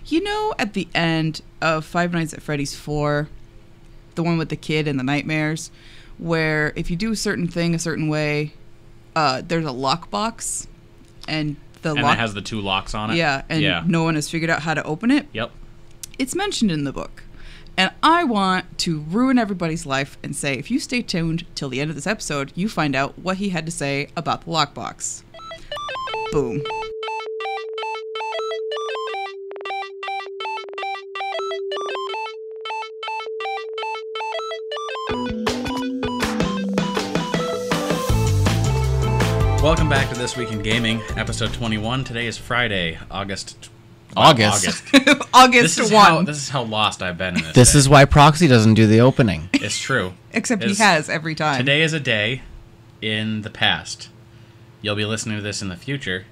You know, at the end of Five Nights at Freddy's 4, the one with the kid and the nightmares, where if you do a certain thing a certain way, there's a lockbox, and it has the 2 locks on it. Yeah, and no one has figured out how to open it. Yep. It's mentioned in the book. And I want to ruin everybody's life and say, if you stay tuned till the end of this episode, you find out what he had to say about the lockbox. Boom. Welcome back to This Week in Gaming, episode 21. Today is Friday, August. August This 1. This is how lost I've been in this. This is why Proxy doesn't do the opening. It's true. Except he has every time. Today is a day in the past. You'll be listening to this in the future.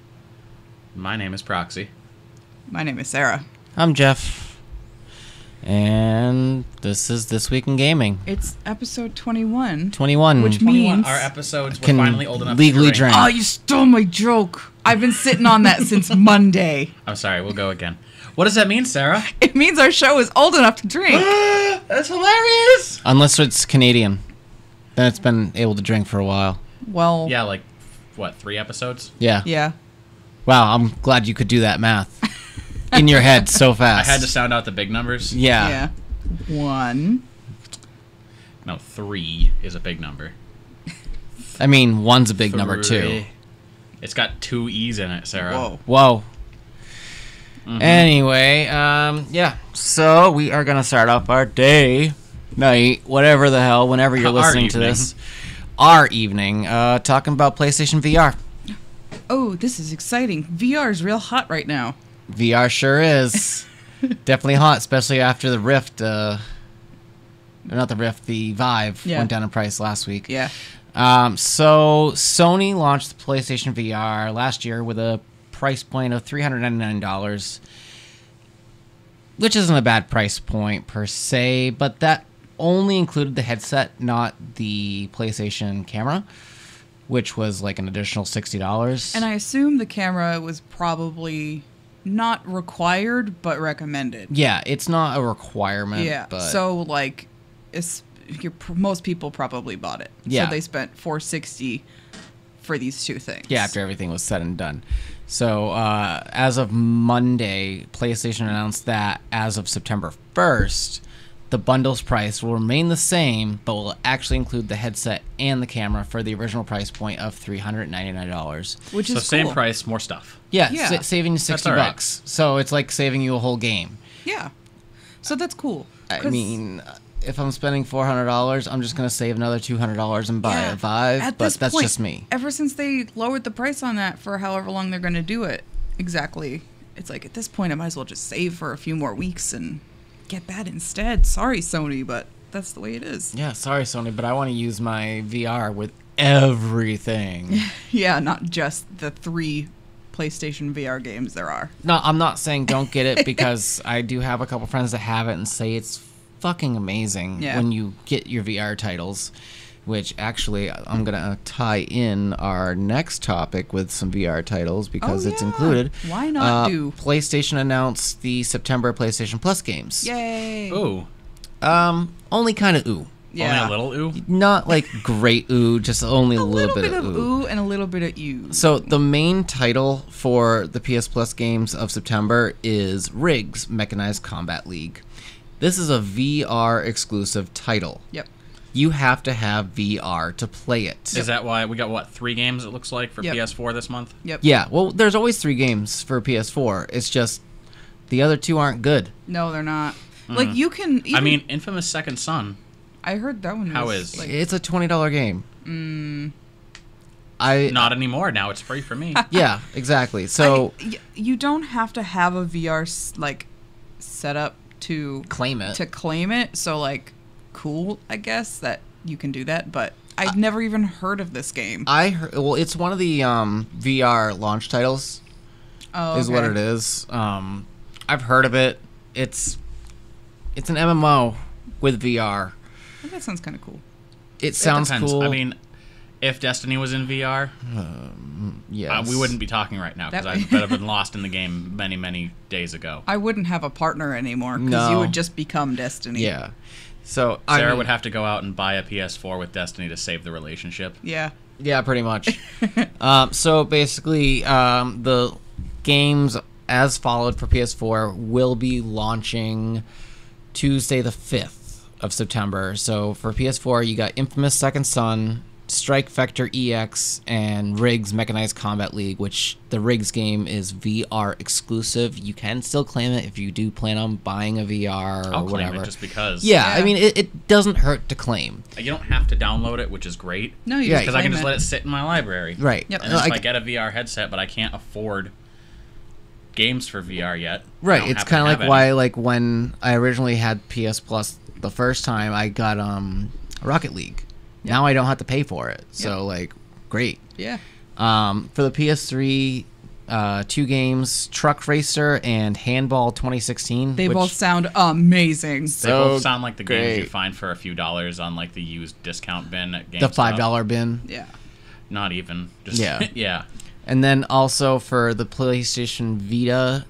My name is Proxy. My name is Sarah. I'm Jeff. And this is This Week in Gaming. It's episode 21. 21. Which means... Our episodes were can finally old enough legally to drink. drink. Oh, you stole my joke. I've been sitting on that since Monday. I'm sorry, we'll go again. What does that mean, Sarah? It means our show is old enough to drink. That's hilarious! Unless it's Canadian. Then it's been able to drink for a while. Well... Yeah, like, what, 3 episodes? Yeah. Yeah. Wow, I'm glad you could do that math. In your head so fast. I had to sound out the big numbers. Yeah. 1. No, 3 is a big number. I mean, 1's a big number, too. 3. It's got 2 E's in it, Sarah. Whoa. Mm-hmm. Anyway, yeah. So we are going to start off our day, night, whatever the hell, whenever you're listening to this. Our evening, talking about PlayStation VR. Oh, this is exciting. VR is real hot right now. VR sure is. Definitely hot, especially after the Rift, not the Rift, the Vive went down in price last week. Yeah. So Sony launched the PlayStation VR last year with a price point of $399, which isn't a bad price point per se, but that only included the headset, not the PlayStation camera, which was like an additional $60. And I assume the camera was probably not required, but recommended. Yeah, it's not a requirement. Yeah, but so like, most people probably bought it. Yeah. So they spent $460 for these 2 things. yeah, after everything was said and done. So as of Monday, PlayStation announced that as of September 1st, the bundle's price will remain the same, but will actually include the headset and the camera for the original price point of $399. Which is So same cool. price, more stuff. Yeah, Yeah. saving you $60. all right. So it's like saving you a whole game. Yeah. So that's cool. I mean, if I'm spending $400, I'm just going to save another $200 and buy a Vive, At but this that's point, just me. Ever since they lowered the price on that for however long they're going to do it, exactly. It's like, at this point, I might as well just save for a few more weeks and get that instead. Sorry, Sony, but that's the way it is. Yeah, sorry, Sony, but I want to use my VR with everything. Yeah, not just the 3 PlayStation VR games there are. No, I'm not saying don't get it, because I do have a couple friends that have it and say it's fucking amazing when you get your VR titles, which actually I'm going to tie in our next topic with some VR titles because it's included. Why not do? PlayStation announced the September PlayStation Plus games. Yay. Ooh. Only kind of ooh. Yeah. Only a little ooh? Not like great ooh, just only a little bit of ooh. And a little bit of ew. So the main title for the PS Plus games of September is RIGS, Mechanized Combat League. This is a VR exclusive title. Yep. You have to have VR to play it. Is that why we got, what, 3 games, it looks like, for Yep. PS4 this month? Yep. Yeah, well, there's always 3 games for PS4. It's just the other 2 aren't good. No, they're not. Like, you can... Even, I mean, Infamous Second Son. I heard that one How was... is- Like, It's a $20 game. Not anymore. Now it's free for me. Yeah, exactly. So you don't have to have a VR, like, setup to... claim it. To claim it. So, like, cool, I guess, that you can do that. But I'd never even heard of this game. Well, it's one of the VR launch titles. Oh, Is what it is. I've heard of it. It's an MMO with VR. That sounds kind of cool. It sounds Depends. cool. I mean, If Destiny was in VR, Yes. we wouldn't be talking right now because That- I would have been lost in the game many, many days ago. I wouldn't have a partner anymore because No. you would just become Destiny. Yeah. So Sarah would have to go out and buy a PS4 with Destiny to save the relationship. Yeah. Yeah, pretty much. So basically, the games as followed for PS4 will be launching Tuesday the 5th of September. So for PS4, you got Infamous Second Son, Strike Vector EX, and Riggs Mechanized Combat League, which the Riggs game is VR exclusive. You can still claim it if you do plan on buying a VR or I'll claim whatever. it just because. Yeah, Yeah. I mean, it doesn't hurt to claim. You don't have to download it, which is great. No, you Yeah, just Because I can claim just let it sit in my library. Right. Yep. And if I get a VR headset, but I can't afford games for VR yet. I Right, don't it's happen to kind of have like any. why, like, when I originally had PS Plus the first time, I got Rocket League. Now I don't have to pay for it, so like, great. Yeah. For the PS3, 2 games, Truck Racer and Handball 2016. They which- both sound amazing. They so both sound like the games you great. find for a few dollars on like the used discount bin at GameStop. the $5 bin. Yeah. Not even. Just Yeah. yeah. And then also for the PlayStation Vita,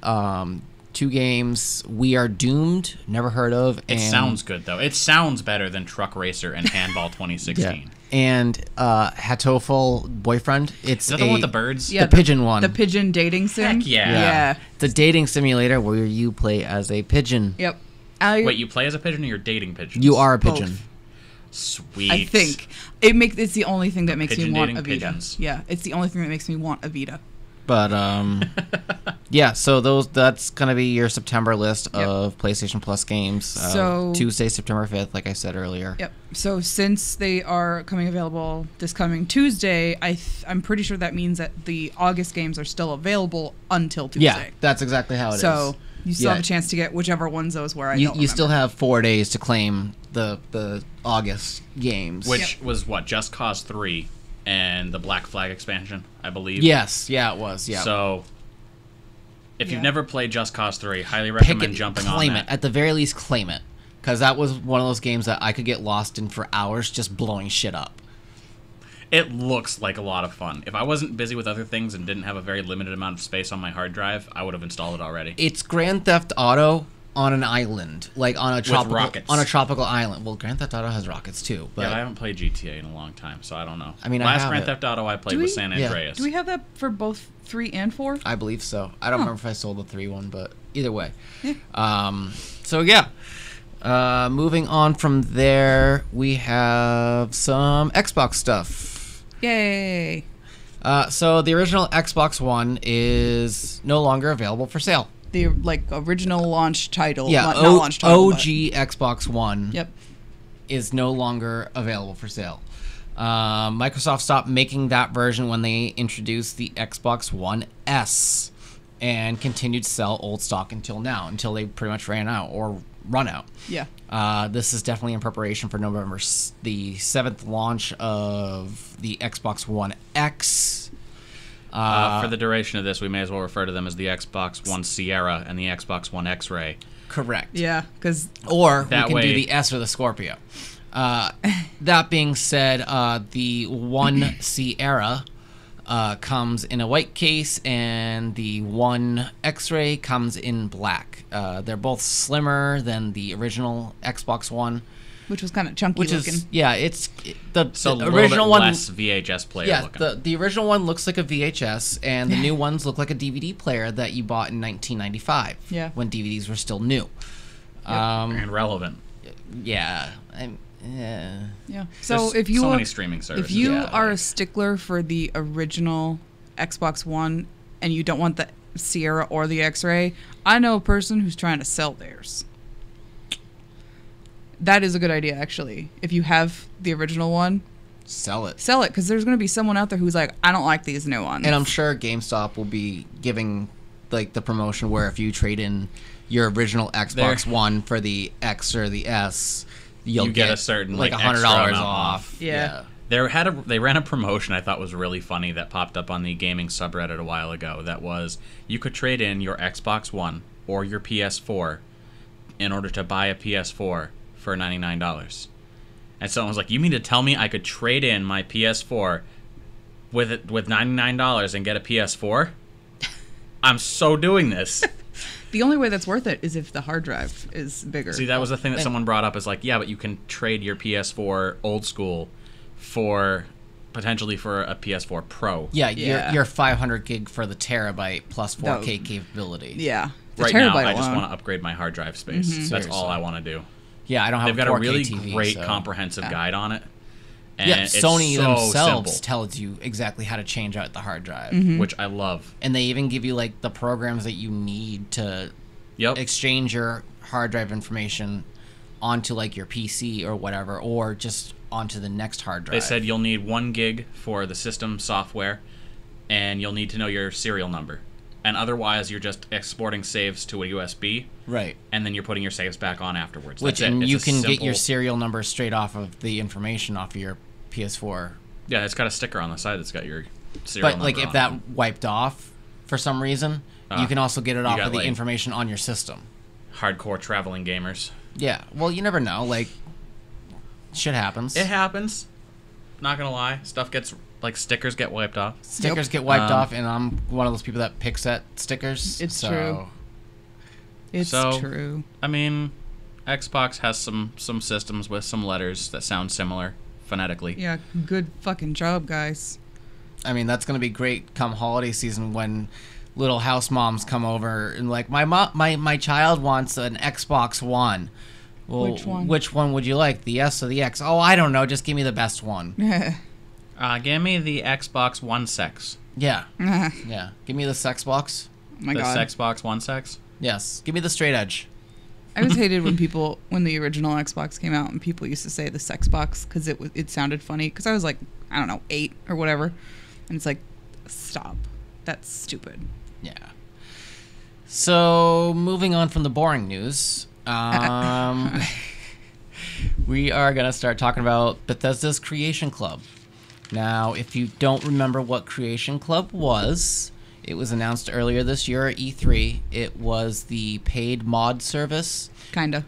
2 games, We Are Doomed, never heard of. It and, sounds good though. It sounds better than Truck Racer and Handball 2016. Yeah. And Hatoful Boyfriend. It's Is that the one with the birds? Yeah, the pigeon one. The pigeon dating sim. Heck yeah. Yeah. It's a dating simulator where you play as a pigeon. Yep. Wait, you play as a pigeon or you're dating pigeons? You are a Both. pigeon. Sweet. I think it's the only thing that makes me pigeon want dating a Vita. pigeons. Yeah, it's the only thing that makes me want a Vita. But yeah, so that's gonna be your September list of PlayStation Plus games. So- Tuesday, September 5th, like I said earlier. Yep. So since they are coming available this coming Tuesday, I'm pretty sure that means that the August games are still available until Tuesday. Yeah, that's exactly how it is. So you still Yeah. have a chance to get whichever ones those were. You still have 4 days to claim the August games. Which was what? Just Cause 3 and the Black Flag expansion, I believe. Yes, yeah, it was. Yeah. So if Yeah. you've never played Just Cause 3, highly Pick recommend it, jumping claim on it. that. At the very least, claim it, because that was one of those games that I could get lost in for hours, just blowing shit up. It looks like a lot of fun. If I wasn't busy with other things and didn't have a very limited amount of space on my hard drive, I would have installed it already. It's Grand Theft Auto on an island, like on a tropical rockets. island. Well, Grand Theft Auto has rockets too, but Yeah, I haven't played GTA in a long time, so I don't know. I mean, I last have Grand it. Theft Auto I played Do was we- San yeah. Andreas. Do we have that for both 3 and 4? I believe so. I don't Huh. remember if I sold the 3 one, but either way. Yeah. So yeah. Moving on from there, we have some Xbox stuff. Yay. So the original Xbox One is no longer available for sale. The original launch title. Yeah, not launch title. OG Xbox One Yep. is no longer available for sale. Microsoft stopped making that version when they introduced the Xbox One S and continued to sell old stock until now, until they pretty much ran out or run out. Yeah. This is definitely in preparation for November the 7th launch of the Xbox One X. For the duration of this, we may as well refer to them as the Xbox One Sierra and the Xbox One X-Ray. Correct. Yeah, because Or That we can way- do the S or the Scorpio. That being said, the One Sierra comes in a white case, and the One X-Ray comes in black. They're both slimmer than the original Xbox One, which was kind of chunky which looking. is the So the a original little bit one. less VHS player Yeah, looking. the original one looks like a VHS, and the new ones look like a DVD player that you bought in 1995. Yeah. When DVDs were still new. and relevant. Yeah. Yeah. So There's if you so are, many streaming services. if you Yeah. are a stickler for the original Xbox One and you don't want the Sierra or the X-Ray, I know a person who's trying to sell theirs. That is a good idea, actually. If you have the original one, Sell it. sell it, because there's going to be someone out there who's like, I don't like these new ones. And I'm sure GameStop will be giving like the promotion where if you trade in your original Xbox One for the X or the S, you'll You get a certain, like like, $100 extra amount off. off. Yeah. They ran a promotion I thought was really funny that popped up on the gaming subreddit a while ago. That was you could trade in your Xbox One or your PS4 in order to buy a PS4 for $99. And someone was like, "You mean to tell me I could trade in my PS4 with $99 and get a PS4, I'm so doing this. The only way that's worth it is if the hard drive is bigger. See, that was the thing that someone brought up is like, yeah, but you can trade your PS4 old school for potentially for a PS4 Pro. Yeah, Yeah. Your 500 gig for the terabyte plus 4K capability. Yeah. The Right now, terabyte I just alone. want to upgrade my hard drive space. That's all Seriously. I want to do. Yeah, I don't have They've got a 4K a really TV, great so. comprehensive guide on it. And Yeah, it's Sony so themselves simple, tells you exactly how to change out the hard drive. which I love. And they even give you like the programs that you need to Yep. exchange your hard drive information onto like your PC or whatever, or just onto the next hard drive. They said you'll need 1 gig for the system software, and you'll need to know your serial number. And otherwise, you're just exporting saves to a USB, right. and then you're putting your saves back on afterwards. Which That's it. and It's you a can get your simple- serial number straight off of the information off of your PS4. Yeah, it's got a sticker on the side that's got your serial But number like if on that it. wiped off for some reason, you can also get it off got, of the like- information on your system. Hardcore traveling gamers. Yeah. Well, you never know. Like, shit happens. It happens. Not gonna lie, stuff gets like stickers get wiped off. Stickers get wiped off, and I'm one of those people that picks at stickers. It's so. true. It's So- true. I mean, Xbox has some systems with some letters that sound similar phonetically. Yeah, good fucking job, guys. I mean, that's gonna be great come holiday season when little house moms come over and like my child wants an Xbox One. Well, Which one? Which one would you like? The S or the X? Oh, I don't know. Just give me the best one. Give me the Xbox One Sex. Yeah, Oh yeah. Give me the sex box. my the god. Xbox One Sex. Yes. Give me the straight edge. I always hated when the original Xbox came out and people used to say the sex box because it sounded funny because I was like, I don't know, 8 or whatever. And it's like, stop. That's stupid. Yeah. So moving on from the boring news, we are gonna start talking about Bethesda's Creation Club. Now, if you don't remember what Creation Club was, it was announced earlier this year at E3. It was the paid mod service, kind of,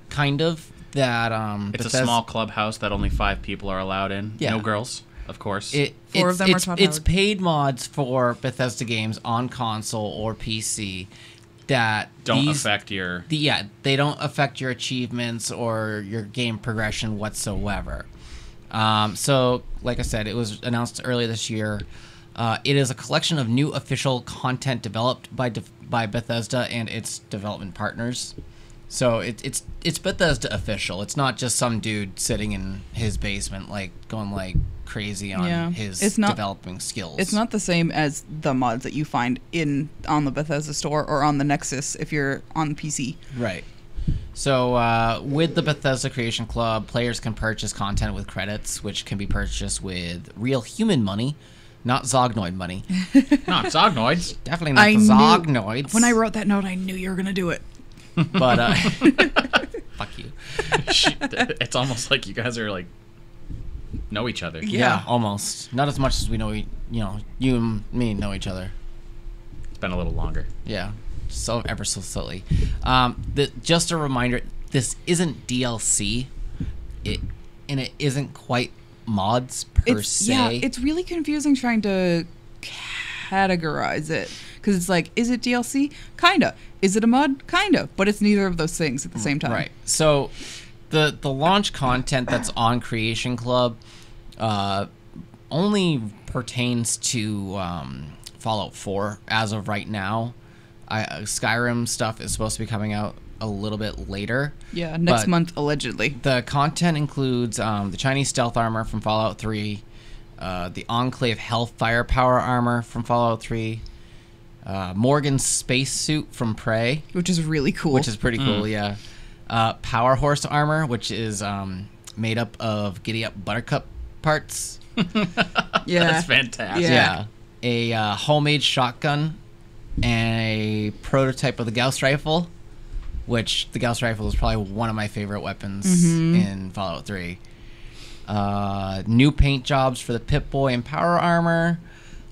that It's a small clubhouse that only 5 people are allowed in. Yeah. No girls, of course. Four of them are top It's powered. paid mods for Bethesda games on console or PC that Don't affect your... they don't affect your achievements or your game progression whatsoever. So, like I said, it was announced earlier this year. It is a collection of new official content developed by Bethesda and its development partners. So it's Bethesda official. It's not just some dude sitting in his basement going crazy on his developing skills. It's not the same as the mods that you find on the Bethesda store or on the Nexus if you're on the PC. Right. So with the Bethesda Creation Club, players can purchase content with credits, which can be purchased with real human money, not Zognoid money. Not Zognoids. Definitely not the Zognoids. When I wrote that note, I knew you were going to do it. But, fuck you. It's almost like you guys are like know each other. Yeah, almost. Not as much as we know, you and me know each other. It's been a little longer. Yeah, so ever so slowly. Just a reminder, this isn't DLC. It isn't quite mods per se. Yeah, it's really confusing trying to categorize it because it's like, is it DLC? Kinda. Is it a mod? Kinda. But it's neither of those things at the same time. Right. So the launch content that's on Creation Club only pertains to Fallout 4 as of right now. Skyrim stuff is supposed to be coming out a little bit later. Yeah, next but month, allegedly. The content includes the Chinese stealth armor from Fallout 3, the Enclave Hellfire power armor from Fallout 3, Morgan's spacesuit from Prey, Which is really cool. which is pretty cool, yeah. Power Horse armor, which is made up of Giddy Up Buttercup parts. yeah. That's fantastic. Yeah. A homemade shotgun and a prototype of the Gauss rifle, which the Gauss rifle is probably one of my favorite weapons in Fallout 3. New paint jobs for the Pip-Boy and power armor,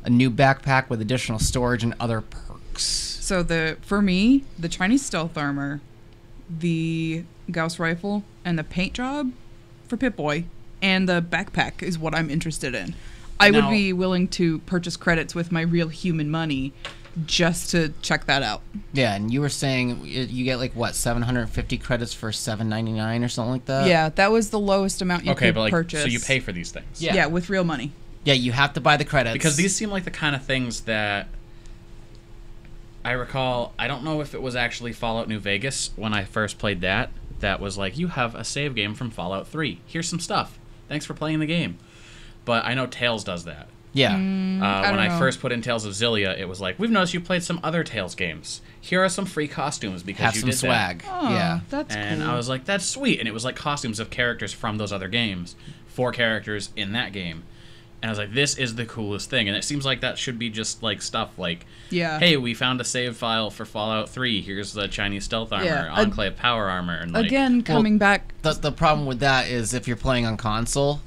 a new backpack with additional storage and other perks. So for me, the Chinese stealth armor, the Gauss rifle, and the paint job for Pip-Boy, and the backpack is what I'm interested in. I would Now- be willing to purchase credits with my real human money just to check that out. Yeah, and you were saying you get like what, 750 credits for $7.99 or something like that? Yeah, that was the lowest amount you could but like, purchase. so you pay for these things. Yeah. Yeah, with real money. Yeah, you have to buy the credits. Because these seem like the kind of things that I recall. I don't know if it was actually Fallout New Vegas when I first played that was like, you have a save game from Fallout 3. Here's some stuff. Thanks for playing the game. But I know Tales does that. Yeah. When I know. first put in Tales of Xillia, it was like, we've noticed you played some other Tales games. Here are some free costumes because Have you some did swag. Oh, Yeah. that's and cool. I was like, that's sweet. And it was like costumes of characters from those other games. 4 characters in that game. And I was like, this is the coolest thing. And it seems like that should be just like stuff like, Yeah. hey, we found a save file for Fallout 3. Here's the Chinese stealth armor, Yeah. Enclave power armor. And like, Again, coming back. The problem with that is if you're playing on console,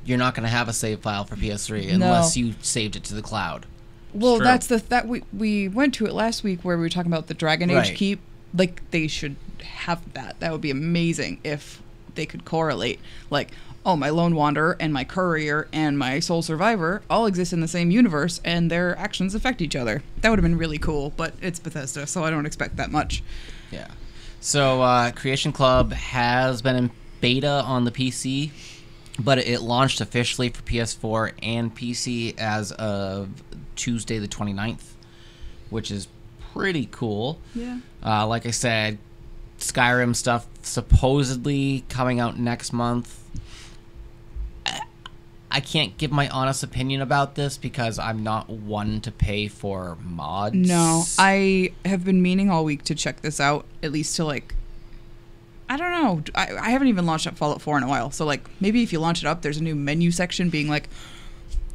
you're not going to have a save file for PS3 unless you saved it to the cloud. Well, true. that's that we went to it last week where we were talking about the Dragon Age Right. keep. Like, they should have that. That would be amazing if they could correlate. Like, oh, my Lone Wanderer and my Courier and my Soul Survivor all exist in the same universe, and their actions affect each other. That would have been really cool, but it's Bethesda, so I don't expect that much. Yeah. So Creation Club has been in beta on the PC, but it launched officially for PS4 and PC as of Tuesday the 29th, which is pretty cool. Yeah. Like I said, Skyrim stuff supposedly coming out next month. I can't give my honest opinion about this because I'm not one to pay for mods. No, I have been meaning all week to check this out, at least to like, I don't know. I haven't even launched up Fallout 4 in a while. So like maybe if you launch it up, there's a new menu section being like,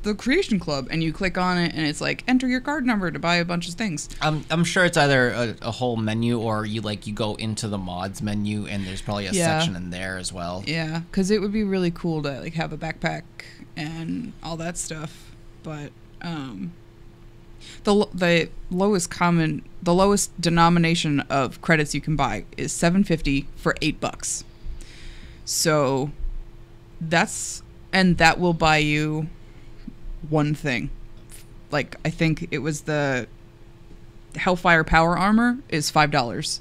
the Creation Club, and you click on it and it's like, enter your card number to buy a bunch of things. I'm sure it's either a whole menu or you go into the mods menu and there's probably a Yeah. section in there as well. Yeah, because it would be really cool to like have a backpack and all that stuff. But the lowest denomination of credits you can buy is $7.50 for $8. So that will buy you one thing. Like, I think it was the Hellfire power armor is $5,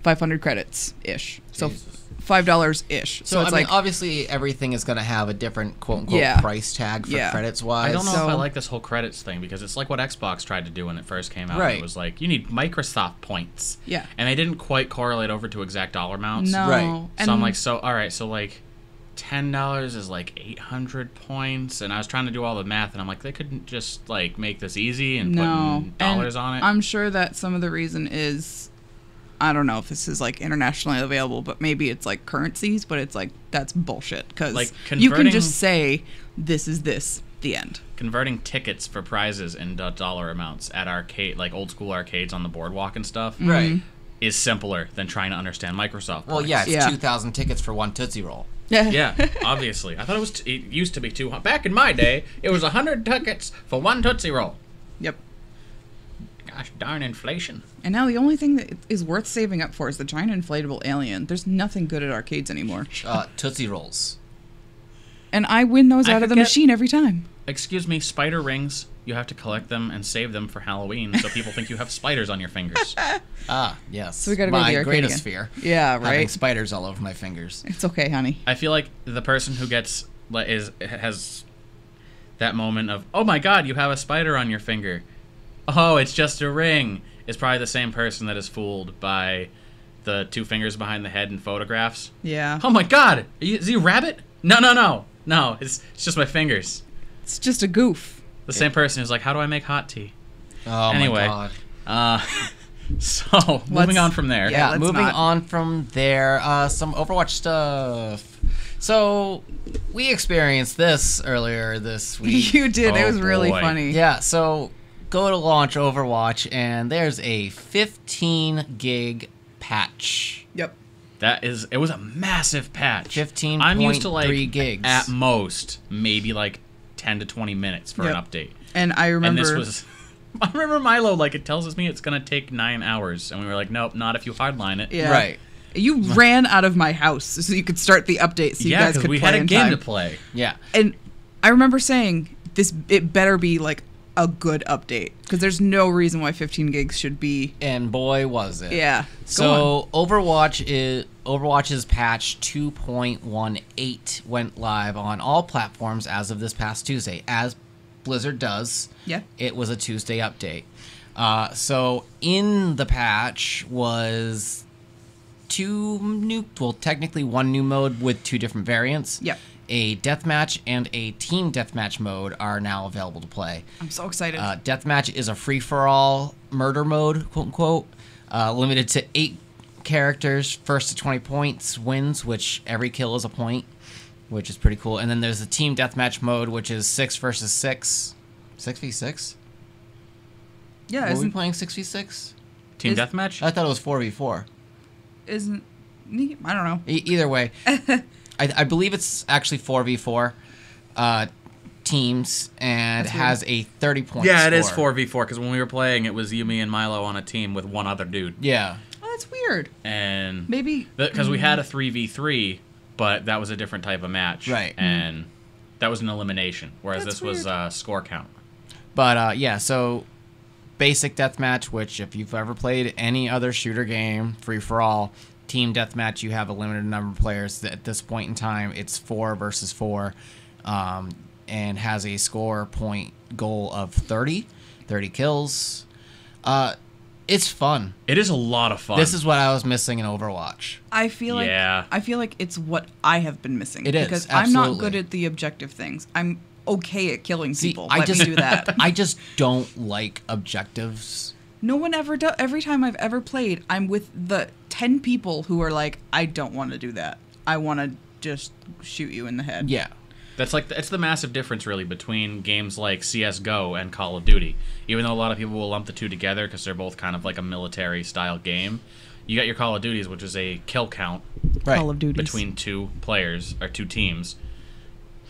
500 credits ish. So Jesus. $5 ish. So it's I mean, like, obviously everything is going to have a different quote unquote Yeah. price tag for Yeah. credits wise. I don't know So- if I like this whole credits thing because it's like what Xbox tried to do when it first came out. Right. It was like, you need Microsoft points. yeah. And they didn't quite correlate over to exact dollar amounts. No. Right. And So I'm like, all right, so like $10 is like 800 points. And I was trying to do all the math and I'm like, they couldn't just like make this easy and no. put dollars And on it. I'm sure that some of the reason is, I don't know if this is like internationally available, but maybe it's like currencies, but it's like, that's bullshit. Because Like, you can converting- just say, this is this, the end. Converting tickets for prizes into dollar amounts at arcade, like old school arcades on the boardwalk and stuff, Right. is simpler than trying to understand Microsoft. Well, points. yeah, it's Yeah. 2,000 tickets for one Tootsie Roll. Yeah, obviously. I thought it was. It used to be 200. Back in my day, it was 100 tickets for one Tootsie Roll. Yep. Gosh darn inflation. And now the only thing that is worth saving up for is the giant inflatable alien. There's nothing good at arcades anymore. Tootsie Rolls. And I win those I out of the could get- machine every time. Excuse me, spider rings. You have to collect them and save them for Halloween, so people think you have spiders on your fingers. Ah, yes. So we gotta go to my the arcade greatest again. fear. Yeah, Having right? spiders all over my fingers. It's okay, honey. I feel like the person who gets has that moment of, oh my god, you have a spider on your finger. Oh, it's just a ring. Is probably the same person that is fooled by the 2 fingers behind the head in photographs. Yeah. Oh my god, is he a rabbit? No, it's just my fingers. It's just a goof. The same person who's like, how do I make hot tea? Oh Anyway. my god. So, moving on from there. Yeah, Yeah, let's moving not. on from there, some Overwatch stuff. So, we experienced this earlier this week. You did. It Oh, was really boy. funny. Yeah, so go to launch Overwatch, and there's a 15 gig patch. Yep. It was a massive patch. 15.3 I'm used to like gigs. at most maybe like 10 to 20 minutes for Yep. an update. And I remember. And this was I remember Milo, like, it tells me it's gonna take 9 hours, and we were like, nope, not if you hardline it. Yeah. Right. You ran out of my house so you could start the update so you Yeah, guys because could we play had a in game time. to play. Yeah. And I remember saying, it better be like a good update, because there's no reason why 15 gigs should be. And boy, was it. Yeah. So Overwatch's patch 2.18 went live on all platforms as of this past Tuesday, as Blizzard does. Yeah. It was a Tuesday update. So in the patch was technically one new mode with 2 different variants. Yep. A deathmatch and a team deathmatch mode are now available to play. I'm so excited. Deathmatch is a free-for-all murder mode, quote-unquote, limited to 8 characters. First to 20 points wins, which every kill is a point, which is pretty cool. And then there's the team deathmatch mode, which is 6 versus 6. 6v6? Yeah. Were we playing 6v6? Team deathmatch? I thought it was 4v4. Isn't... I don't know. Either way. I believe it's actually 4v4 teams, and That's has a 30-point Yeah, score. it is 4v4, because when we were playing, it was you, me, and Milo on a team with one other dude. Yeah. Oh, that's weird. And Maybe... because we had a 3v3, but that was a different type of match. Right. And that was an elimination, whereas That's this was score count. But, yeah, so basic deathmatch, which if you've ever played any other shooter game, free-for-all, team deathmatch, you have a limited number of players. At this point in time, it's 4 versus 4, and has a score point goal of 30 kills. It's fun. It is a lot of fun. This is what I was missing in Overwatch. I feel like Yeah. I feel like it's what I have been missing. It is, because I'm not absolutely. good at the objective things. I'm okay at killing See, people. I Let just me do that. I just don't like objectives. No one ever does. Every time I've ever played, I'm with the 10 people who are like, I don't want to do that. I want to just shoot you in the head. Yeah. That's like it's the massive difference really between games like CS:GO and Call of Duty. Even though a lot of people will lump the two together because they're both kind of like a military style game, you got your Call of Duties, which is a kill count Right. Call of Duty. between 2 players or 2 teams,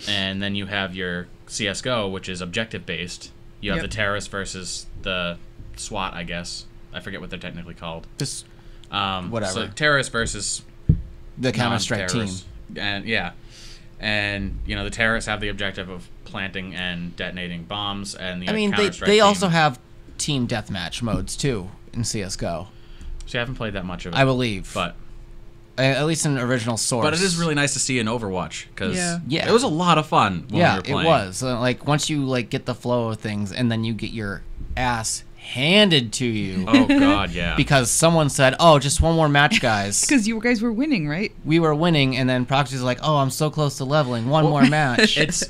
and then you have your CS:GO, which is objective based. You have Yep. the terrorists versus the SWAT, I guess. I forget what they're technically called. Just Whatever. So terrorists versus the Counter-Strike team. non-terrorists. And yeah. And you know the terrorists have the objective of planting and detonating bombs, and the I mean, Counter-Strike they team. also have team deathmatch modes too in CS:GO, See, I haven't played that much of it, I believe. but At least in original source. it is really nice to see in Overwatch because Yeah. it was a lot of fun. When we Yeah, were it playing. was. Like once you like get the flow of things, and then you get your ass handed to you Oh god, yeah. because someone said, "Oh, just one more match, guys." Because you guys were winning, right? We were winning, and then Proxy's like, "Oh, I'm so close to leveling. One more match." It's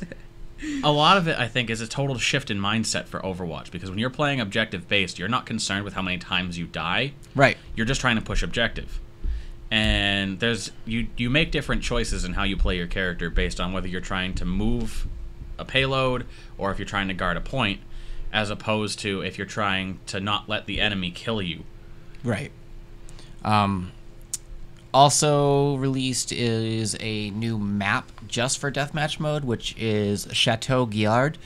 a lot of it, I think, is a total shift in mindset for Overwatch because when you're playing objective based, you're not concerned with how many times you die. Right. You're just trying to push objective. And there's you make different choices in how you play your character based on whether you're trying to move a payload or if you're trying to guard a point, as opposed to if you're trying to not let the enemy kill you. Right. Also released is a new map just for deathmatch mode, which is Chateau Guillard.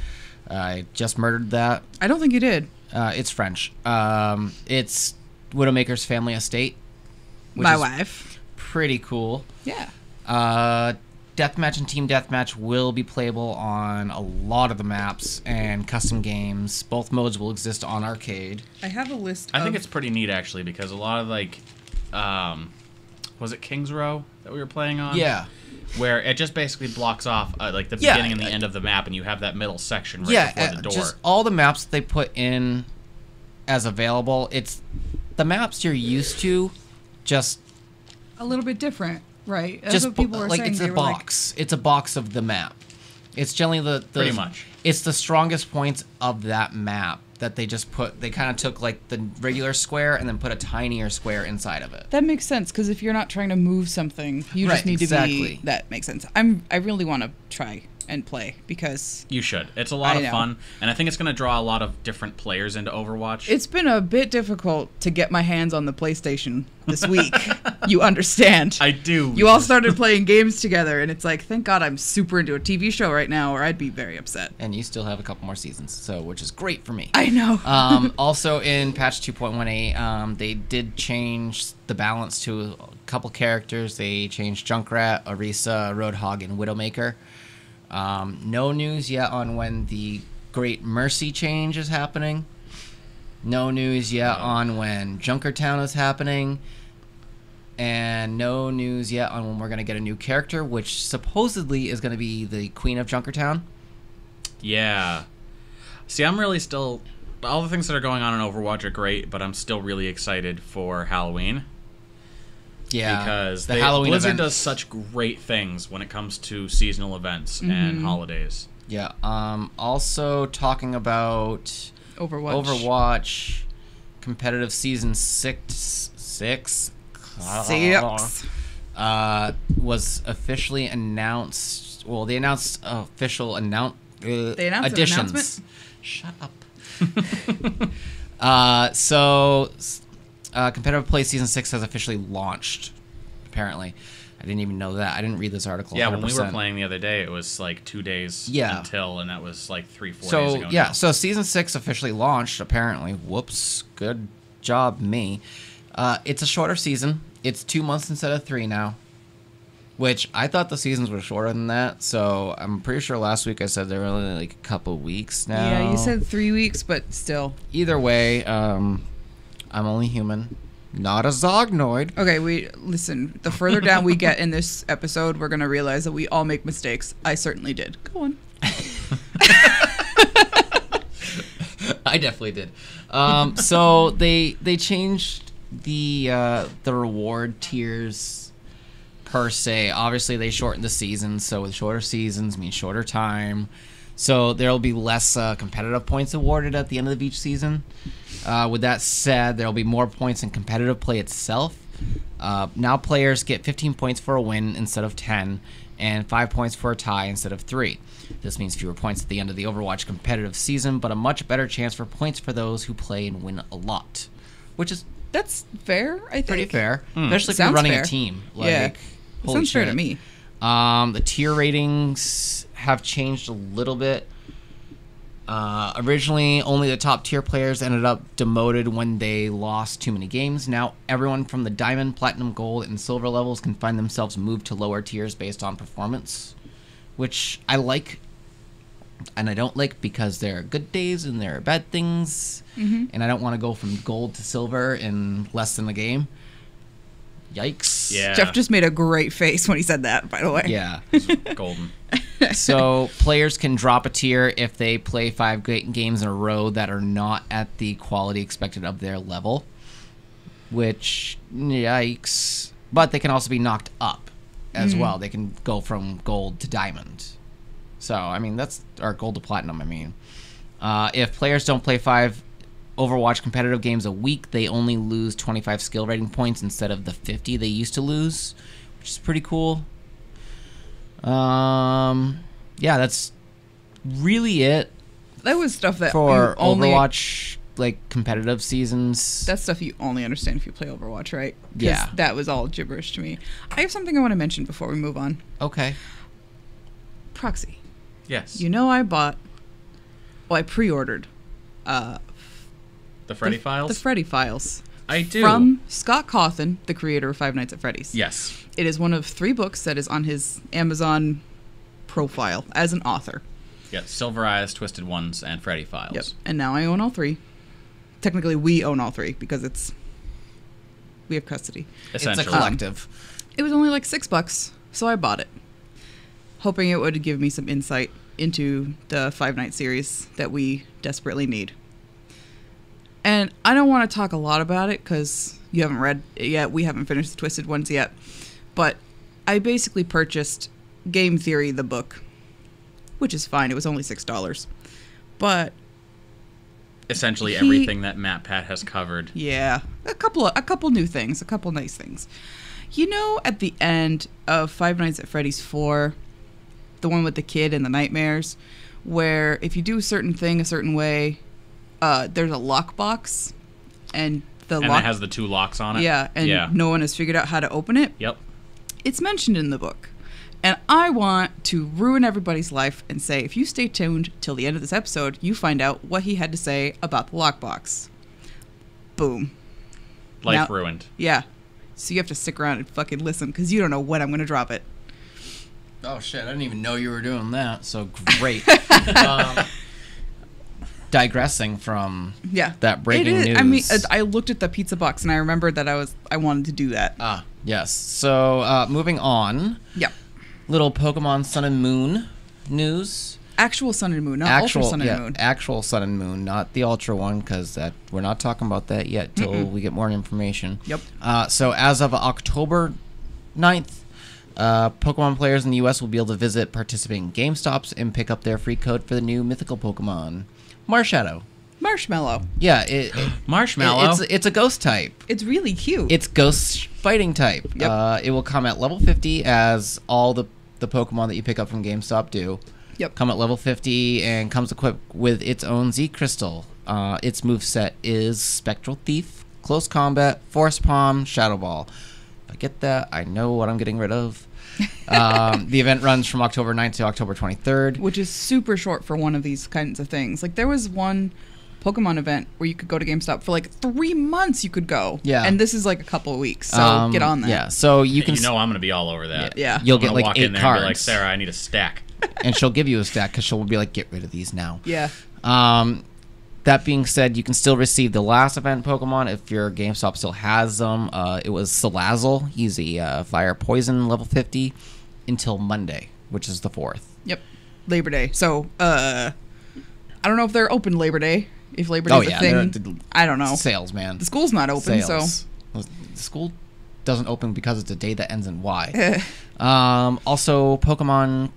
I just murdered that. I don't think you did. It's French. It's Widowmaker's family estate. Which My is wife. Pretty cool. Yeah. Deathmatch and Team Deathmatch will be playable on a lot of the maps and custom games. Both modes will exist on arcade. I have a list I think it's pretty neat actually because a lot of like was it King's Row that we were playing on? Yeah. Where it just basically blocks off like the Yeah, beginning and the end of the map, and you have that middle section right before the door. Just all the maps that they put in as available. It's the maps you're used to, just a little bit different, right? That's just what people were like saying. it's They a were like, box. It's a box of the map. It's generally the Pretty much. It's the strongest points of that map that they just put. They kind of took like the regular square and then put a tinier square inside of it. that makes sense because if you're not trying to move something, you Right, just need to exactly. be. That makes sense. I really want to try and play because You should. It's a lot I of know. fun, and I think it's going to draw a lot of different players into Overwatch. it's been a bit difficult to get my hands on the PlayStation this week. You understand? I do. You all started playing games together, and it's like, thank God I'm super into a TV show right now, or I'd be very upset. And you still have a couple more seasons, so which is great for me. I know. Also in patch 2.18, they did change the balance to a couple characters. They changed Junkrat, Orisa, Roadhog, and Widowmaker. No news yet on when the Great Mercy change is happening. No news yet on when Junkertown is happening. And no news yet on when we're going to get a new character, which supposedly is going to be the Queen of Junkertown. Yeah. See, I'm really still... All the things that are going on in Overwatch are great, but I'm still really excited for Halloween. Yeah. Because the Halloween Blizzard event does such great things when it comes to seasonal events and holidays. Yeah. Also talking about Overwatch competitive season 6 was officially announced. Well, they announced official They announced additions. an announcement? Shut up. Competitive Play Season 6 has officially launched, apparently. I didn't even know that. I didn't read this article. Yeah, 100%. when we were playing the other day, it was like 2 days until, and that was like 3-4 days ago. Yeah, now. so Season 6 officially launched, apparently. Whoops. Good job, me. It's a shorter season. It's 2 months instead of 3 now. Which I thought the seasons were shorter than that, so I'm pretty sure last week I said they were only like a couple weeks now. Yeah, you said 3 weeks, but still. Either way, I'm only human, not a Zognoid. Okay, listen. The further down we get in this episode, we're gonna realize that we all make mistakes. I certainly did. Go on. I definitely did. So they changed the reward tiers. Per se, obviously they shortened the season, so with shorter seasons means shorter time. So there'll be less competitive points awarded at the end of each season. With that said, there'll be more points in competitive play itself. Now players get 15 points for a win instead of 10, and 5 points for a tie instead of 3. This means fewer points at the end of the Overwatch competitive season, but a much better chance for points for those who play and win a lot. That's fair, I think. Pretty fair, especially if you're Sounds running fair. a team. Yeah. Holy Sounds fair shit. to me. The tier ratings have changed a little bit. Originally, only the top tier players ended up demoted when they lost too many games. Now, everyone from the Diamond, Platinum, Gold, and Silver levels can find themselves moved to lower tiers based on performance, which I like. And I don't like because there are good days and there are bad things. And I don't want to go from Gold to Silver in less than a game. Yikes. Yeah. Jeff just made a great face when he said that, by the way. Yeah. Golden. So players can drop a tier if they play 5 games in a row that are not at the quality expected of their level. Which, yikes. But they can also be knocked up as well. They can go from Gold to Diamond. So, I mean, or Gold to Platinum, I mean. If players don't play 5 Overwatch competitive games a week, they only lose 25 skill rating points instead of the 50 they used to lose, which is pretty cool. Yeah, that's really it That was stuff that for only Overwatch, like, competitive seasons. That's stuff you only understand if you play Overwatch, right? 'Cause Yeah. that was all gibberish to me. I have something I want to mention before we move on. Okay. Proxy. Yes. You know I pre-ordered The Freddie Files? The Freddie Files. I do. From Scott Cawthon, the creator of Five Nights at Freddy's. Yes. It is one of 3 books that is on his Amazon profile as an author. Yeah, Silver Eyes, Twisted Ones, and Freddie Files. Yep. And now I own all 3. Technically, we own all 3 because we have custody. Essentially. It's a collective. It was only like $6, so I bought it, hoping it would give me some insight into the Five Nights series that we desperately need. And I don't want to talk a lot about it because you haven't read it yet. We haven't finished the Twisted Ones yet. But I basically purchased Game Theory, the book, which is fine. It was only $6. But Essentially everything that MatPat has covered. yeah, a couple new things, a couple nice things. You know, at the end of Five Nights at Freddy's 4, the one with the kid and the nightmares, where if you do a certain thing a certain way, there's a lockbox, and it has the 2 locks on it. Yeah, and no one has figured out how to open it. Yep. It's mentioned in the book. And I want to ruin everybody's life and say, if you stay tuned till the end of this episode, you find out what he had to say about the lockbox. Boom. Life Now- ruined. Yeah. So you have to stick around and fucking listen, because you don't know when I'm going to drop it. Oh shit! I didn't even know you were doing that. So great. Digressing from that breaking news. I mean, I looked at the pizza box and I remembered that I wanted to do that. Yes. So moving on. Yep. Little Pokemon Sun and Moon news. Actual Sun and Moon, not Ultra Sun and Moon. Actual Sun and Moon, not the Ultra one, because we're not talking about that yet till we get more information. Yep. So as of October 9th, Pokemon players in the U.S. will be able to visit participating GameStops and pick up their free code for the new mythical Pokemon, Marshmallow. Yeah, Marshmallow. It's a ghost type. It's really cute. It's ghost fighting type. Yep. It will come at level 50, as all the Pokemon that you pick up from GameStop do. Yep. Come at level 50 and comes equipped with its own Z Crystal. Its moveset is Spectral Thief, Close Combat, Force Palm, Shadow Ball. If I get that, I know what I'm getting rid of. The event runs from October 9th to October 23rd. Which is super short for one of these kinds of things. Like, there was one Pokemon event where you could go to GameStop for like 3 months you could go. Yeah. And this is like a couple of weeks, so get on that. Yeah, so you can... I'm going to be all over that. Yeah. You'll I'm get gonna like walk 8 in there cards. and be like, Sarah, I need a stack. And she'll give you a stack because she'll be like, get rid of these now. Yeah. That being said, you can still receive the last event Pokemon if your GameStop still has them. It was Salazzle. He's a Fire Poison level 50 until Monday, which is the 4th. Yep. Labor Day. So, I don't know if they're open Labor Day. If Labor Day's a thing. I don't know. Sales, man. The school's not open, Sales. So... The school doesn't open because it's a day that ends in Y. Also, Pokemon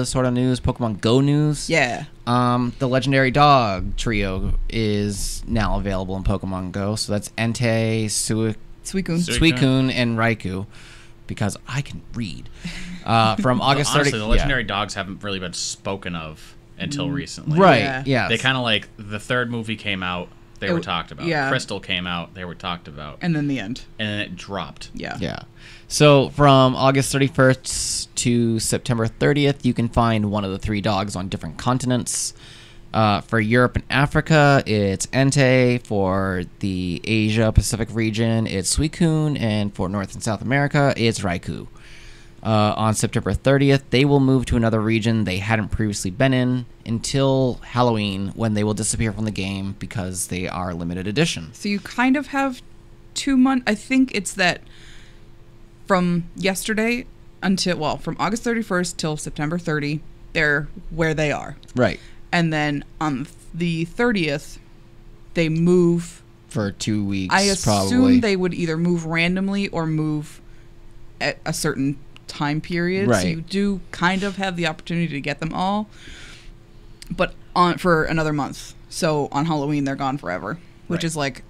sorta news. Pokemon Go news. Yeah. The legendary dog trio is now available in Pokemon Go. So that's Entei, Suicune, and Raikou, because I can read. From August 30th. Honestly, the legendary dogs haven't really been spoken of until recently. Right, yeah. They kind of like, the third movie came out, they were talked about. Yeah. Crystal came out, they were talked about. And then the end. And then it dropped. Yeah. Yeah. So from August 31st to September 30th, you can find one of the 3 dogs on different continents. For Europe and Africa, it's Entei. For the Asia-Pacific region, it's Suicune. And for North and South America, it's Raikou. On September 30th, they will move to another region they hadn't previously been in until Halloween, when they will disappear from the game because they are limited edition. So you kind of have 2 months. I think it's that from yesterday from August 31st till September 30, they're where they are. Right. And then on the 30th, they move. For 2 weeks, I assume probably. they would either move randomly or move at a certain time period. Right. So you do kind of have the opportunity to get them all, but for another month. So on Halloween, they're gone forever, which is like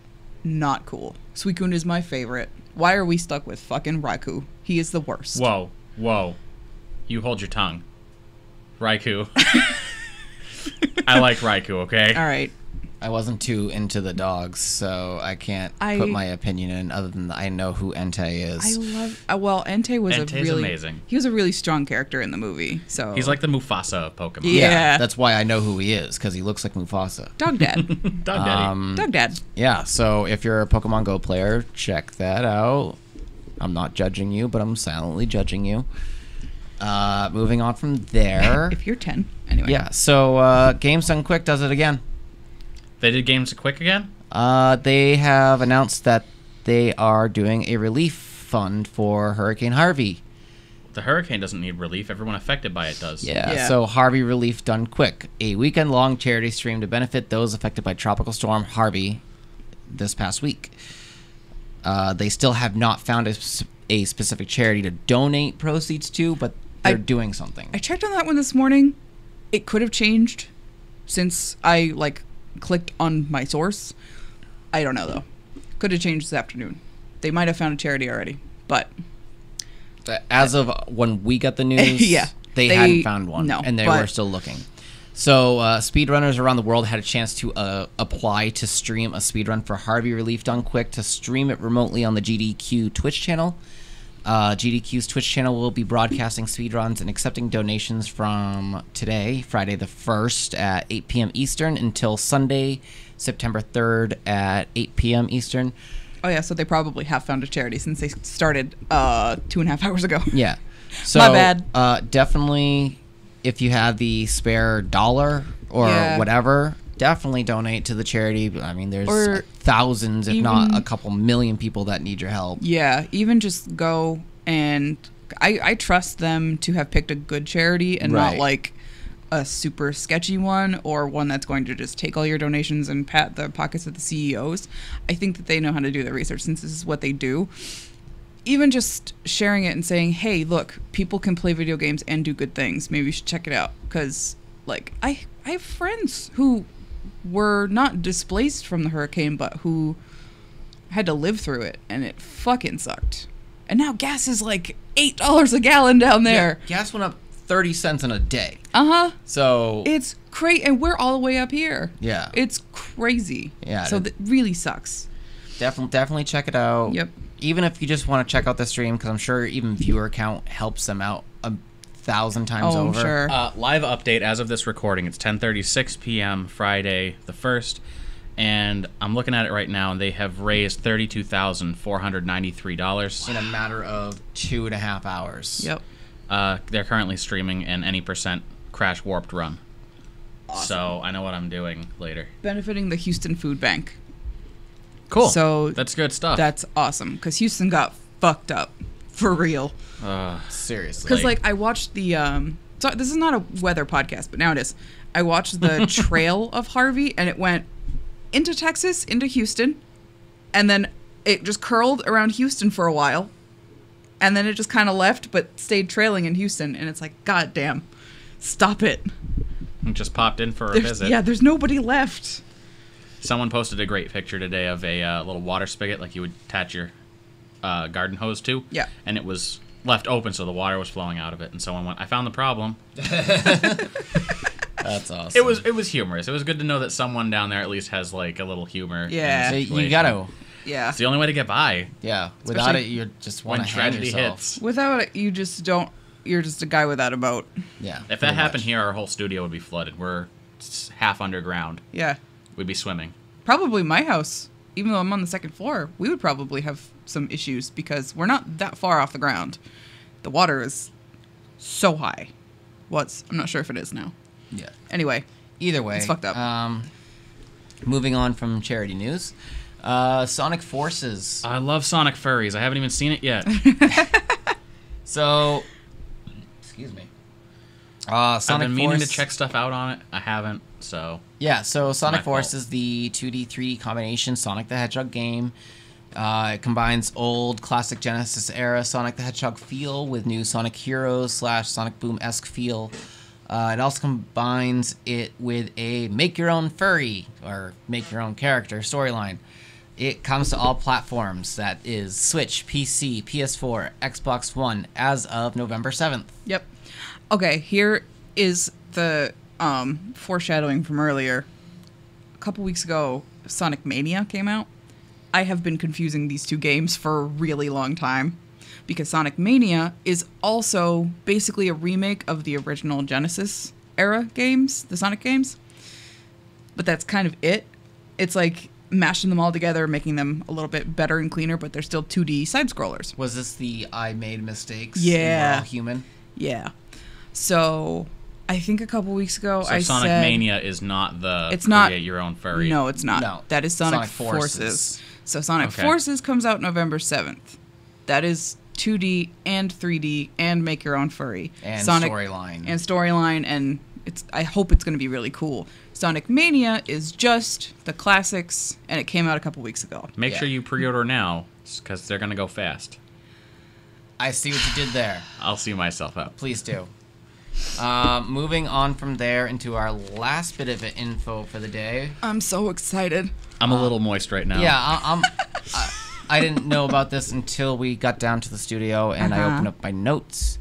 not cool. Suicune is my favorite. Why are we stuck with fucking Raikou? He is the worst. Whoa. You hold your tongue. Raikou. I like Raikou, okay? All right. I wasn't too into the dogs, so I can't put my opinion in, other than I know who Entei is. I love... Entei was Entei's amazing. He was a really strong character in the movie, so... He's like the Mufasa of Pokemon. Yeah. That's why I know who he is, because he looks like Mufasa. Dog Dad. Dog Daddy. Dog Dad. Yeah, so if you're a Pokemon Go player, check that out. I'm not judging you, but I'm silently judging you. Moving on from there. If you're 10. Anyway. Yeah, so Games Done Quick does it again. They did Games Quick again? They have announced that they are doing a relief fund for Hurricane Harvey. The hurricane doesn't need relief. Everyone affected by it does. Yeah, so Harvey Relief Done Quick, a weekend-long charity stream to benefit those affected by Tropical Storm Harvey this past week. They still have not found a specific charity to donate proceeds to, but they're doing something. I checked on that one this morning. It could have changed since I, clicked on my source. I don't know, though. Could have changed this afternoon. They might have found a charity already, but... As of when we got the news, they hadn't found one, and they were still looking. So speedrunners around the world had a chance to apply to stream a speedrun for Harvey Relief Done Quick, to stream it remotely on the GDQ Twitch channel. GDQ's Twitch channel will be broadcasting speedruns and accepting donations from today, Friday the 1st at 8 p.m. Eastern, until Sunday, September 3rd at 8 p.m. Eastern. Oh, yeah, so they probably have found a charity since they started 2.5 hours ago. Yeah. So, My bad. Definitely, if you have the spare dollar or whatever, definitely donate to the charity. I mean, there's thousands, if not a couple million people that need your help. Yeah, even just go and I trust them to have picked a good charity and not like a super sketchy one or one that's going to just take all your donations and pat the pockets of the CEOs. I think that they know how to do their research since this is what they do. Even just sharing it and saying, hey, look, people can play video games and do good things. Maybe you should check it out. Because, like, I have friends who were not displaced from the hurricane, but who had to live through it, and it fucking sucked. And now gas is like $8 a gallon down there. Yeah, gas went up 30 cents in a day. So it's crazy, and we're all the way up here. Yeah, it's crazy. Yeah, so that really sucks. Definitely check it out. Yep. Even if you just want to check out the stream, because I'm sure even viewer count helps them out 1,000 times over. Sure. Live update as of this recording. It's 10:36 p.m. Friday the 1st, and I'm looking at it right now, and they have raised $32,493 in a matter of 2.5 hours. Yep. They're currently streaming an any percent crash warped run. Awesome. So I know what I'm doing later. Benefiting the Houston Food Bank. Cool. So that's good stuff. That's awesome because Houston got fucked up for real. Seriously. Because like I watched the so this is not a weather podcast, but now it is. I watched the trail of Harvey, and it went into Texas, into Houston, and then it just curled around Houston for a while, and then it just kind of left, but stayed trailing in Houston, and it's like, God damn, stop it. And just popped in for a visit. Yeah, there's nobody left. Someone posted a great picture today of a little water spigot like you would attach your garden hose to. Yeah. And it was left open, so the water was flowing out of it. And someone went, I found the problem. That's awesome. It was humorous. It was good to know that someone down there at least has like a little humor. Yeah. You gotta. Yeah. It's the only way to get by. Yeah. Without it, you just want to hang yourself. Hits. Without it, you just don't. You're just a guy without a boat. Yeah. If that happened here, our whole studio would be flooded. We're half underground. Yeah. We'd be swimming. Probably my house. Even though I'm on the second floor, we would probably have some issues because we're not that far off the ground. The water is so high. I'm not sure if it is now. Yeah. Anyway. Either way. It's fucked up. Moving on from charity news. Sonic Forces. I love Sonic Furries. I haven't even seen it yet. So, excuse me. Sonic I've been meaning Force, to check stuff out on it. I haven't, so... Yeah, so Sonic Force fault. is the 2D, 3D combination Sonic the Hedgehog game. It combines old classic Genesis era Sonic the Hedgehog feel with new Sonic Heroes / Sonic Boom-esque feel. It also combines it with a make-your-own furry or make-your-own character storyline. It comes to all platforms. That is Switch, PC, PS4, Xbox One as of November 7th. Yep. Okay, here is the foreshadowing from earlier. A couple weeks ago, Sonic Mania came out. I have been confusing these two games for a really long time because Sonic Mania is also basically a remake of the original Genesis era games, the Sonic games. But that's kind of it. It's like mashing them all together, making them a little bit better and cleaner, but they're still 2D side-scrollers. Was this the I made mistakes? Yeah. We're all human? Yeah. So, I think a couple weeks ago I Sonic said... Mania is not the it's not, create your own furry. No, it's not. No. That is Sonic Forces. So Sonic Okay. Forces comes out November 7th. That is 2D and 3D and make your own furry. And storyline, and I hope it's going to be really cool. Sonic Mania is just the classics, and it came out a couple weeks ago. Make sure you pre-order now, because they're going to go fast. I see what you did there. I'll see myself out. Please do. Moving on from there into our last bit of info for the day. I'm so excited. I'm a little moist right now. Yeah, I didn't know about this until we got down to the studio and I opened up my notes.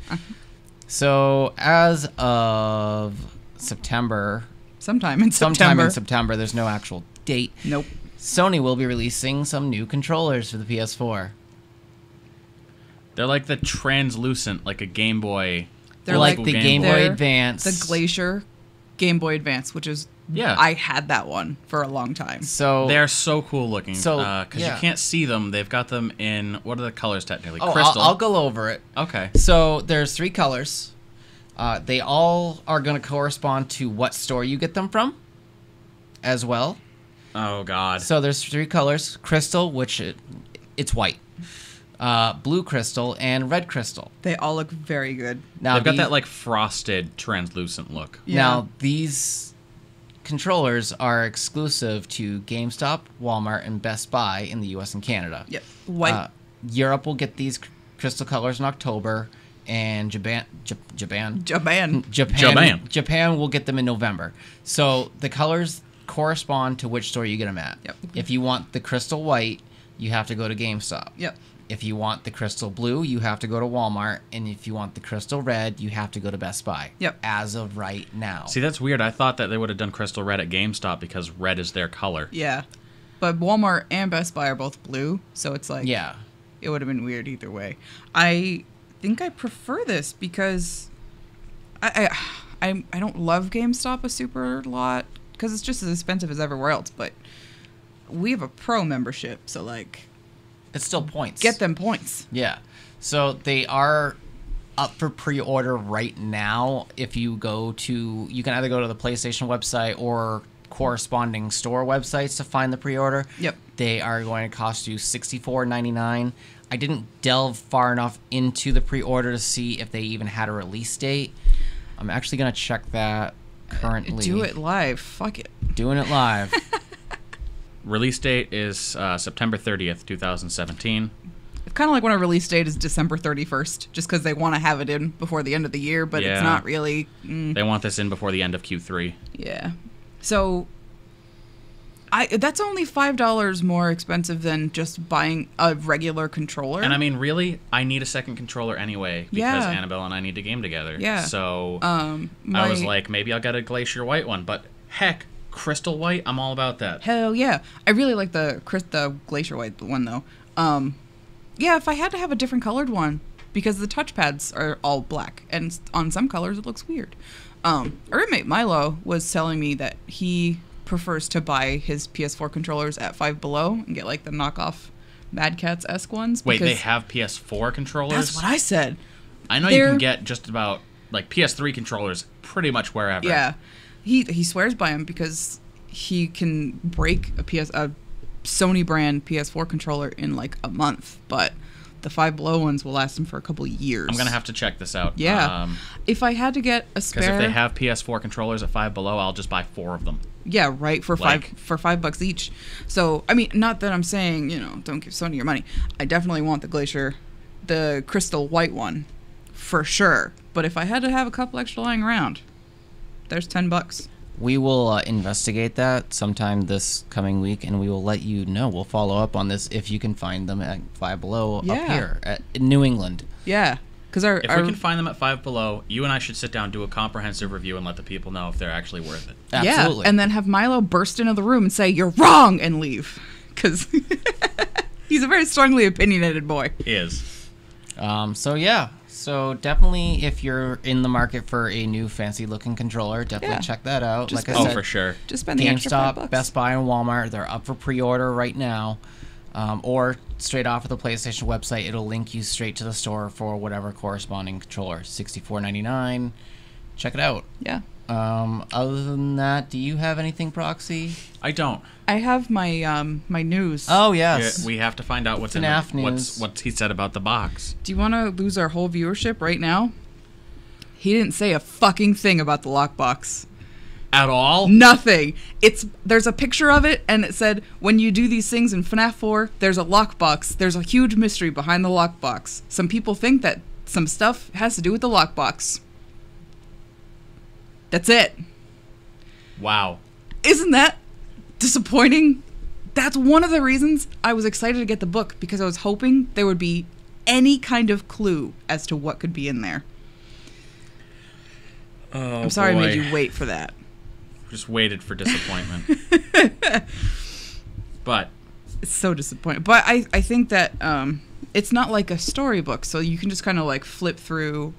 So as of September... Sometime in September, there's no actual date. Nope. Sony will be releasing some new controllers for the PS4. They're like the translucent, like a Game Boy. They're like the Game Boy Advance. The Glacier Game Boy Advance, which is Yeah. I had that one for a long time. So They're so cool looking. So, Because yeah. you can't see them. They've got them in, what are the colors technically? oh, Crystal. I'll go over it. Okay. So there's 3 colors. They all are going to correspond to what store you get them from as well. Oh, God. So there's 3 colors. Crystal, which it's white. Blue crystal, and red crystal. They all look very good. Now They've got these- that, like, frosted, translucent look. Yeah. Now, these controllers are exclusive to GameStop, Walmart, and Best Buy in the US and Canada. Yep. White. Europe will get these crystal colors in October, and Japan will get them in November. So the colors correspond to which store you get them at. Yep. If you want the crystal white, you have to go to GameStop. Yep. If you want the crystal blue, you have to go to Walmart. And if you want the crystal red, you have to go to Best Buy. Yep. As of right now. See, that's weird. I thought that they would have done crystal red at GameStop because red is their color. Yeah. But Walmart and Best Buy are both blue, so it's like Yeah. it would have been weird either way. I think I prefer this because I don't love GameStop a super lot because it's just as expensive as everywhere else, but we have a pro membership, so like It's still points. get them points. Yeah. So they are up for pre-order right now. If you go to, you can either go to the PlayStation website or corresponding store websites to find the pre-order. Yep. They are going to cost you $64.99. I didn't delve far enough into the pre-order to see if they even had a release date. I'm actually going to check that currently. Do it live. Fuck it. Doing it live. Release date is September 30th, 2017. It's kind of like when a release date is December 31st, just because they want to have it in before the end of the year, but Yeah. it's not really. They want this in before the end of Q3. Yeah. So that's only $5 more expensive than just buying a regular controller. And I mean, really, I need a second controller anyway because Yeah. Annabelle and I need to game together. Yeah. So my, I was like, maybe I'll get a Glacier White one, but heck, Crystal White, I'm all about that. hell yeah. I really like the Glacier White one, though. Yeah, if I had to have a different colored one, because the touchpads are all black, and on some colors it looks weird. Our roommate Milo was telling me that he prefers to buy his PS4 controllers at Five Below and get like the knockoff Mad Catz-esque ones. Wait, they because have PS4 controllers? That's what I said. I know you can They're- get just about like PS3 controllers pretty much wherever. Yeah, he swears by them because he can break a Sony brand PS4 controller in like a month, but the Five Below ones will last him for a couple of years. I'm gonna have to check this out. Yeah. If I had to get a Because spare, if they have PS4 controllers at Five Below, I'll just buy 4 of them. yeah, right, for Like- $5 each. So I mean, not that I'm saying don't give Sony your money. I definitely want the Crystal White one, for sure. But if I had to have a couple extra lying around, there's $10. We will investigate that sometime this coming week, and we will let you know. We'll follow up on this if you can find them at Five Below up Yeah. here in New England. Yeah, because If we can find them at Five Below, you and I should sit down, do a comprehensive review, and let the people know if they're actually worth it. Absolutely. Yeah, and then have Milo burst into the room and say, "You're wrong," and leave. Because he's a very strongly opinionated boy. Is. So definitely, if you're in the market for a new fancy-looking controller, definitely Yeah. check that out. Just like I Oh, said, for sure. Just spend the extra $5. GameStop, Best Buy, and Walmart, they're up for pre-order right now. Or straight off of the PlayStation website, it'll link you straight to the store for whatever corresponding controller. $64.99. Check it out. Yeah. Other than that, do you have anything, Proxy? I don't. I have my my news. Oh, yes. Yeah, we have to find out what's in FNAF the, news. what he said about the box. Do you want to lose our whole viewership right now? He didn't say a fucking thing about the lockbox. At all? Nothing. There's a picture of it, and it said, when you do these things in FNAF 4, there's a lockbox. There's a huge mystery behind the lockbox. Some people think that some stuff has to do with the lockbox. That's it. Wow. Isn't that disappointing? That's one of the reasons I was excited to get the book, because I was hoping there would be any kind of clue as to what could be in there. Oh, I'm sorry I made boy. you wait for that. Just waited for disappointment. But It's so disappointing. But I think that it's not like a storybook, so you can just kind of like flip through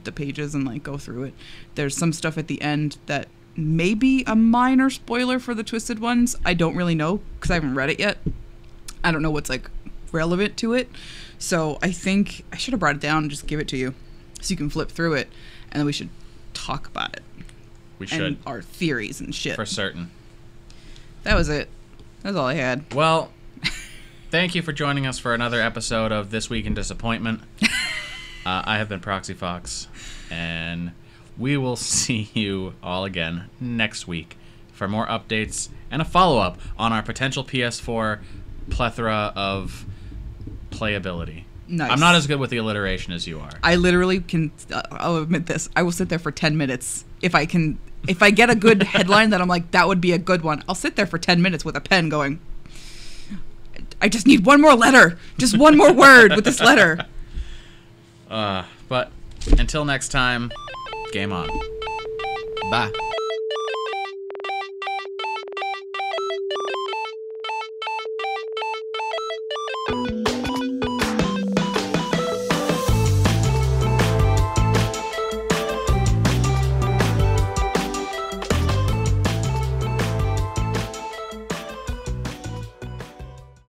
the pages and like go through it. There's some stuff at the end that maybe a minor spoiler for the Twisted Ones. I don't really know because I haven't read it yet. I don't know what's like relevant to it. So I think I should have brought it down and just give it to you so you can flip through it, and then we should talk about it. We should. And our theories and shit. For certain. That was it. That's all I had. Well, thank you for joining us for another episode of This Week in Disappointment. I have been Proxy Fox, and we will see you all again next week for more updates and a follow-up on our potential PS4 plethora of playability. Nice. I'm not as good with the alliteration as you are. I literally can. I'll admit this. I will sit there for 10 minutes if I can. If I get a good headline that I'm like, that would be a good one. I'll sit there for 10 minutes with a pen going, I just need one more letter. Just one more word with this letter. But until next time, game on. Bye.